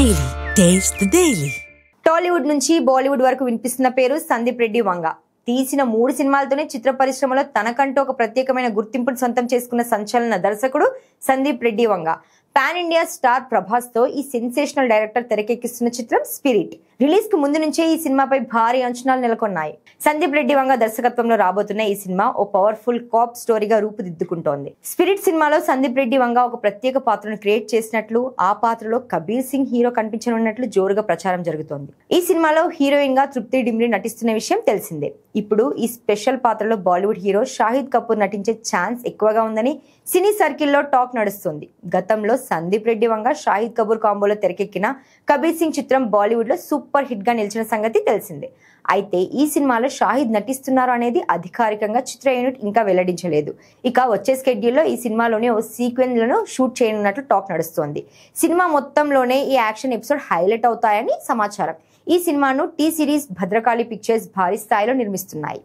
Daily. Taste the Daily. Tollywood నుంచి బాలీవుడ్ వరకు వినిపిస్తున్న పేరు సందీప్ రెడ్డి వంగ. తీసిన 3 సినిమాలతోనే చిత్ర పరిశ్రమలో తనకంటూ ఒక ప్రత్యేకమైన గుర్తింపును సొంతం చేసుకున్న సంచలన దర్శకుడు Sandeep Reddy Vanga. Pan India star Prabhas తో ఈ సెన్సేషనల్ డైరెక్టర్ తెరకెక్కిస్తున్న చిత్రం స్పిరిట్. రిలీజ్ కు ముందు నుంచే ఈ సినిమాపై భారీ అంచనాలు నెలకొన్నాయి. సందీప్ రెడ్డి వంగ దర్శకత్వంలో రాబోతున్న ఈ సినిమా ఓ పవర్ఫుల్ కాప్ స్టోరీగా రూపుదిద్దుకుంటోంది. స్పిరిట్ సినిమాలో సందీప్ రెడ్డి వంగ ఒక ప్రత్యేక పాత్రను క్రియేట్ చేసినట్లు, ఆ పాత్రలో కబీర్ సింగ్ హీరో కనిపించనున్నట్లు జోరుగా ప్రచారం జరుగుతోంది. ఈ సినిమాలో హీరోయిన్ గా తృప్తి డిమ్రీ నటిస్తున్న విషయం తెలిసిందే. ఇప్పుడు ఈ స్పెషల్ పాత్రలో బాలీవుడ్ హీరో షాహిద్ కపూర్ నటించే ఛాన్స్ ఎక్కువగా ఉందని సినీ సర్కిల్లో టాక్ నడుస్తుంది. గతంలో సందీప్ రెడ్డి వంగ షాహిద్ కపూర్ కాంబోలో తెరకెక్కిన కబీర్ సింగ్ చిత్రం బాలీవుడ్ లో సూపర్ హిట్ గా నిలిచిన సంగతి తెలిసిందే. అయితే ఈ సినిమాలో షాహిద్ నటిస్తున్నారు అనేది అధికారికంగా చిత్ర యూనిట్ ఇంకా వెల్లడించలేదు. ఇక వచ్చే స్కెడ్యూల్లో ఈ సినిమాలోనే ఓ సీక్వెన్స్లను షూట్ చేయనున్నట్లు టాక్ నడుస్తోంది. సినిమా మొత్తంలోనే ఈ యాక్షన్ ఎపిసోడ్ హైలైట్ అవుతాయని సమాచారం. ఈ సినిమాను టీ సిరీస్ భద్రకాళి పిక్చర్స్ భారీ స్థాయిలో నిర్మిస్తున్నాయి.